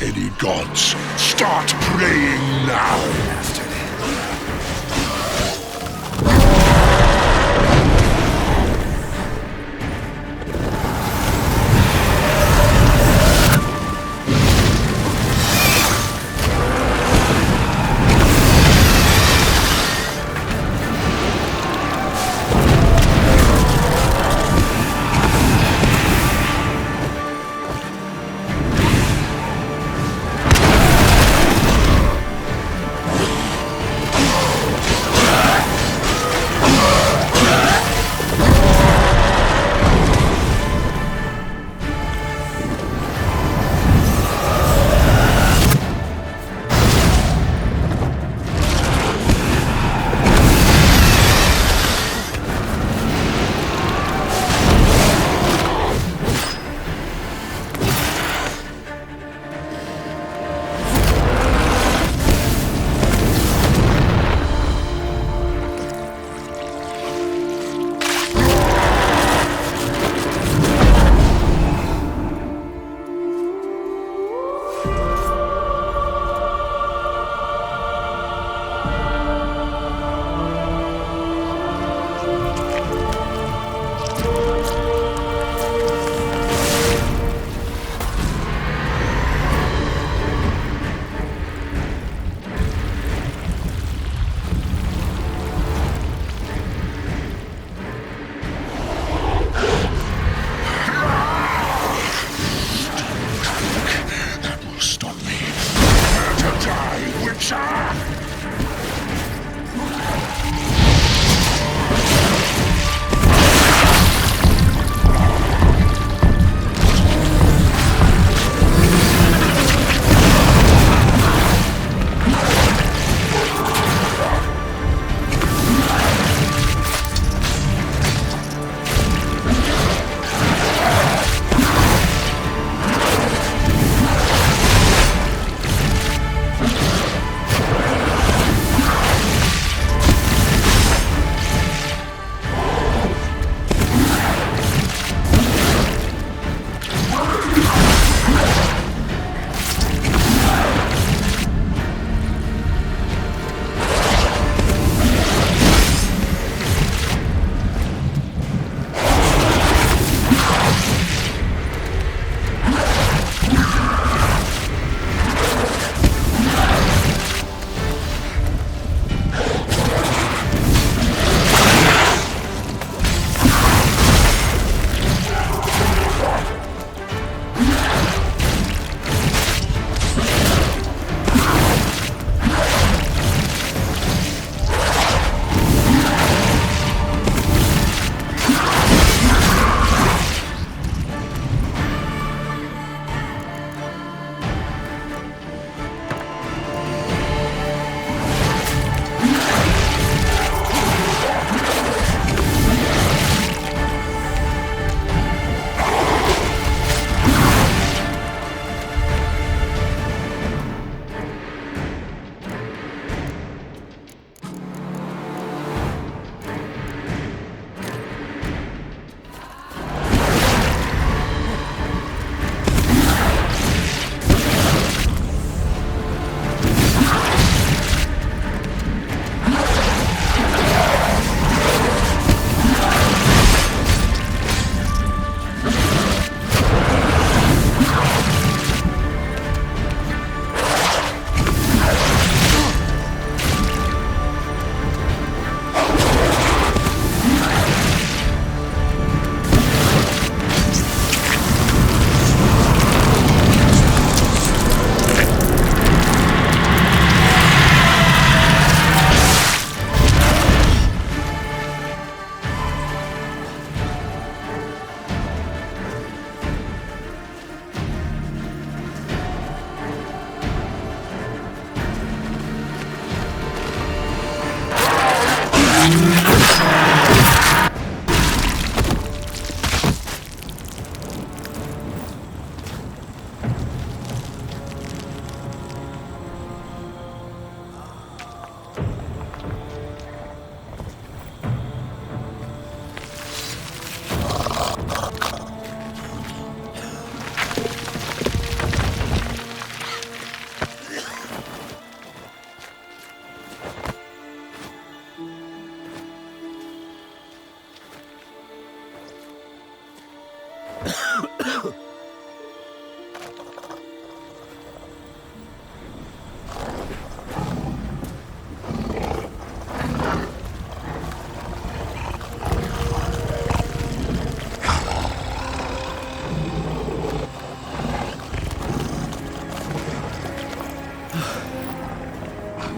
any gods. Start praying now.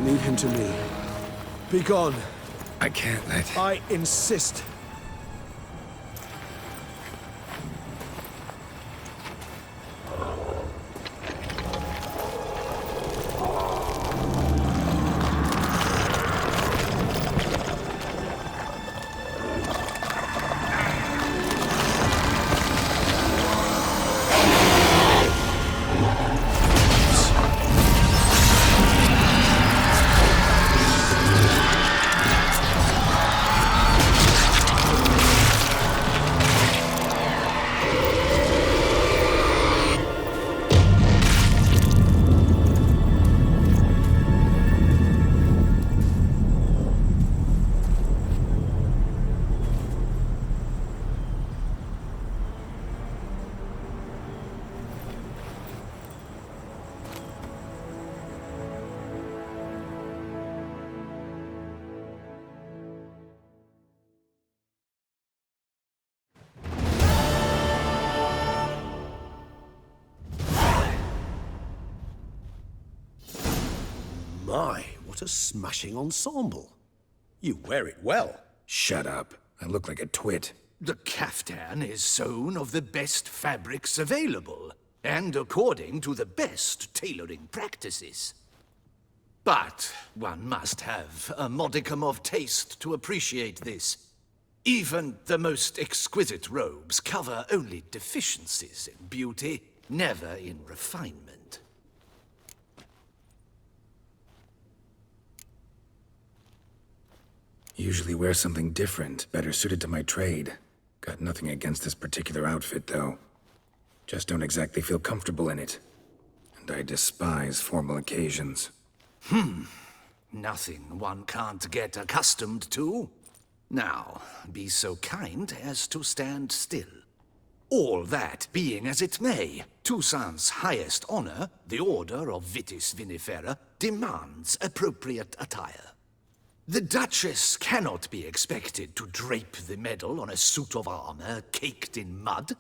Leave him to me. Be gone. I can't let... I insist. My, what a smashing ensemble. You wear it well. Shut up. I look like a twit. The caftan is sewn of the best fabrics available, and according to the best tailoring practices. But one must have a modicum of taste to appreciate this. Even the most exquisite robes cover only deficiencies in beauty, never in refinement. Usually wear something different, better suited to my trade. Got nothing against this particular outfit, though. Just don't exactly feel comfortable in it. And I despise formal occasions. Nothing one can't get accustomed to. Now, be so kind as to stand still. All that being as it may, Toussaint's highest honor, the Order of Vitis Vinifera, demands appropriate attire. The Duchess cannot be expected to drape the medal on a suit of armor caked in mud.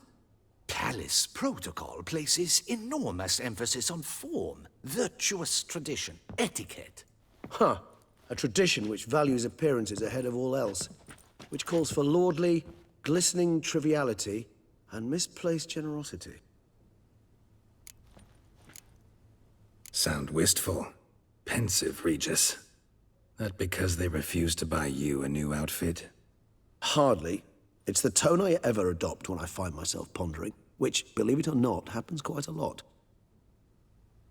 Palace protocol places enormous emphasis on form, virtuous tradition, etiquette. Huh. A tradition which values appearances ahead of all else. Which calls for lordly, glistening triviality and misplaced generosity. Sound wistful. Pensive, Regis. That because they refused to buy you a new outfit? Hardly. It's the tone I ever adopt when I find myself pondering, which, believe it or not, happens quite a lot.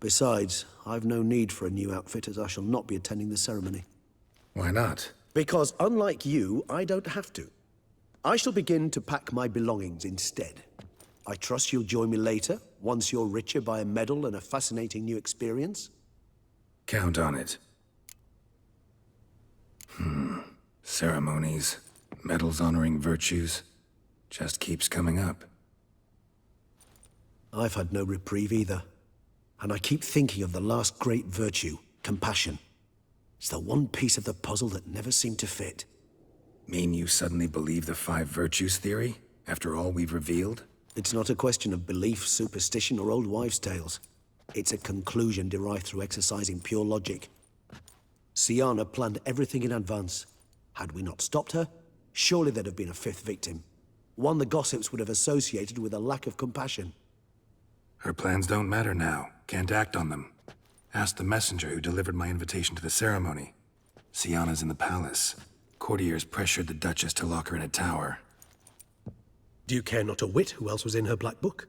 Besides, I've no need for a new outfit as I shall not be attending the ceremony. Why not? Because unlike you, I don't have to. I shall begin to pack my belongings instead. I trust you'll join me later, once you're richer by a medal and a fascinating new experience? Count on it. Ceremonies, medals honoring virtues, just keeps coming up. I've had no reprieve either. And I keep thinking of the last great virtue, compassion. It's the one piece of the puzzle that never seemed to fit. Mean you suddenly believe the 5 virtues theory, after all we've revealed? It's not a question of belief, superstition, or old wives' tales. It's a conclusion derived through exercising pure logic. Syanna planned everything in advance. Had we not stopped her, surely there'd have been a 5th victim. One the gossips would have associated with a lack of compassion. Her plans don't matter now. Can't act on them. Ask the messenger who delivered my invitation to the ceremony. Syanna's in the palace. Courtiers pressured the Duchess to lock her in a tower. Do you care not a whit who else was in her black book?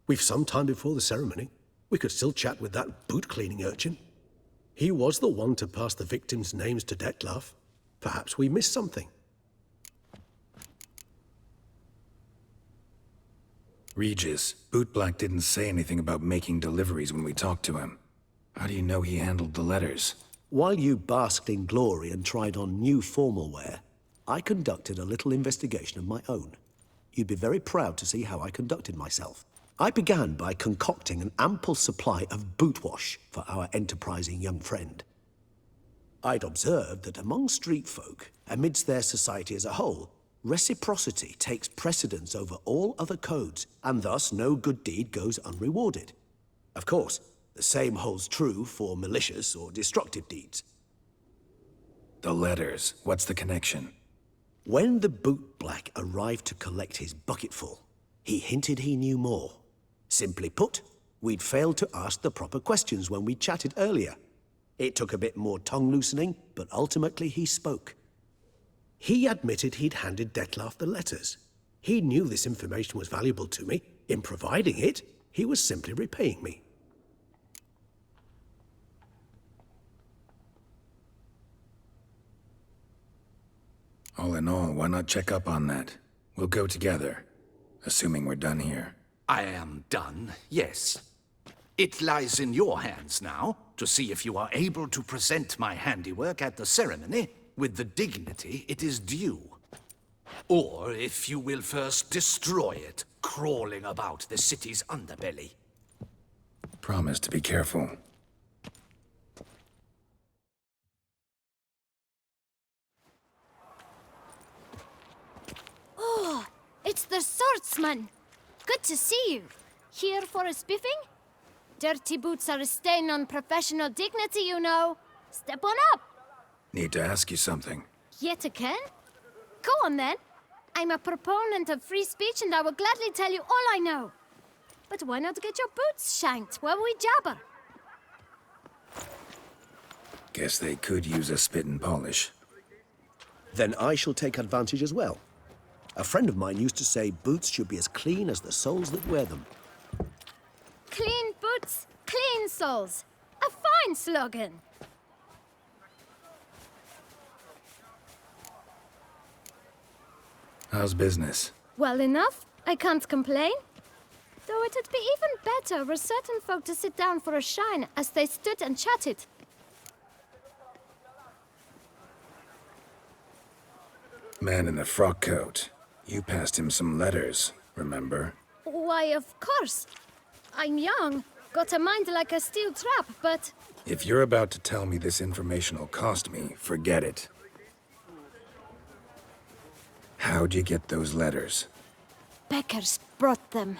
We've some time before the ceremony. We could still chat with that boot-cleaning urchin. He was the one to pass the victims' names to Dettlaff. Perhaps we missed something. Regis, Bootblack didn't say anything about making deliveries when we talked to him. How do you know he handled the letters? While you basked in glory and tried on new formal wear, I conducted a little investigation of my own. You'd be very proud to see how I conducted myself. I began by concocting an ample supply of boot wash for our enterprising young friend. I'd observed that among street folk, amidst their society as a whole, reciprocity takes precedence over all other codes, and thus no good deed goes unrewarded. Of course, the same holds true for malicious or destructive deeds. The letters. What's the connection? When the boot black arrived to collect his bucketful, he hinted he knew more. Simply put, we'd failed to ask the proper questions when we chatted earlier. It took a bit more tongue-loosening, but ultimately he spoke. He admitted he'd handed Dettlaff the letters. He knew this information was valuable to me. In providing it, he was simply repaying me. All in all, why not check up on that? We'll go together, assuming we're done here. I am done, yes. It lies in your hands now to see if you are able to present my handiwork at the ceremony with the dignity it is due. Or if you will first destroy it, crawling about the city's underbelly. Promise to be careful. Oh, it's the swordsman. Good to see you. Here for a spiffing? Dirty boots are a stain on professional dignity, you know. Step on up. Need to ask you something. Yet again? Go on then. I'm a proponent of free speech and I will gladly tell you all I know. But why not get your boots shanked while we jabber? Guess they could use a spit and polish. Then I shall take advantage as well. A friend of mine used to say boots should be as clean as the soles that wear them. Clean boots, clean soles. A fine slogan. How's business? Well enough. I can't complain. Though it'd be even better were certain folk to sit down for a shine as they stood and chatted. Man in the frock coat. You passed him some letters, remember? Why, of course. I'm young, got a mind like a steel trap, but... If you're about to tell me this information will cost me, forget it. How'd you get those letters? Beggars brought them.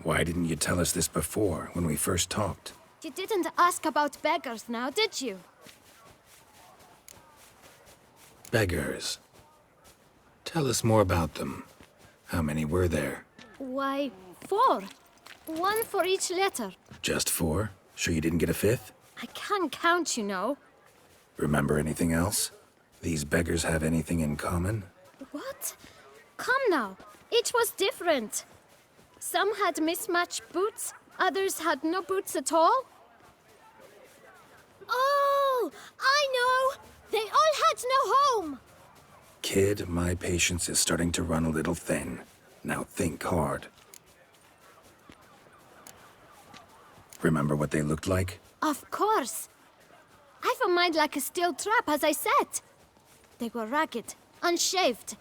Why didn't you tell us this before, when we first talked? You didn't ask about beggars now, did you? Beggars. Tell us more about them. How many were there? Why, 4. 1 for each letter. Just 4? Sure you didn't get a 5th? I can't count, you know. Remember anything else? These beggars have anything in common? What? Come now. Each was different. Some had mismatched boots, others had no boots at all. Oh, I know! They all had no home! Kid, my patience is starting to run a little thin. Now think hard. Remember what they looked like? Of course. I've a mind like a steel trap, as I said. They were ragged, unshaved.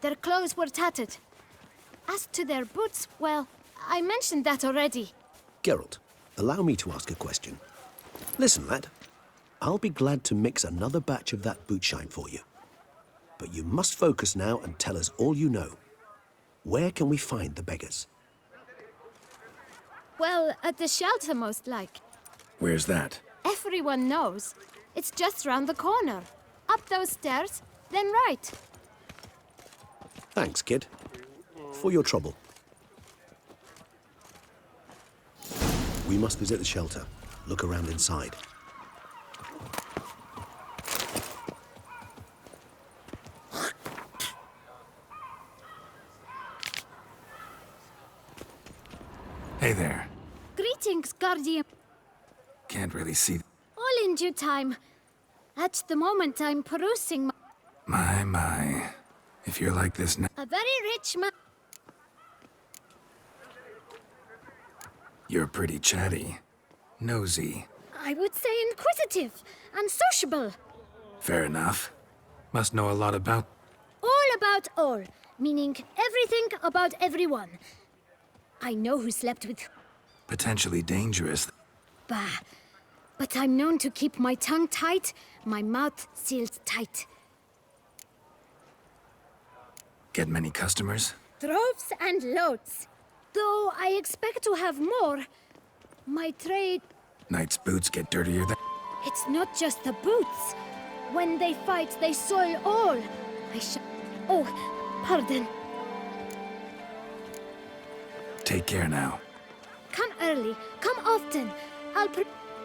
Their clothes were tattered. As to their boots, well, I mentioned that already. Geralt, allow me to ask a question. Listen, lad. I'll be glad to mix another batch of that boot shine for you. But you must focus now and tell us all you know. Where can we find the beggars? Well, at the shelter, most like. Where's that? Everyone knows. It's just round the corner. Up those stairs, then right. Thanks, kid. For your trouble. We must visit the shelter. Look around inside. Hey there. Greetings, Guardian. Can't really see. All in due time. At the moment, I'm perusing My. If you're like this now, a very rich man. you're pretty chatty. Nosy. I would say inquisitive and sociable. Fair enough. Must know a lot about... All about all, meaning everything about everyone. I know who slept with... Potentially dangerous. Bah. But I'm known to keep my tongue tight, my mouth sealed tight. Get many customers? Droves and loads. Though I expect to have more. My trade... Knight's boots get dirtier than... It's not just the boots. When they fight, they soil all. Oh, pardon. Take care now. Come early. Come often. I'll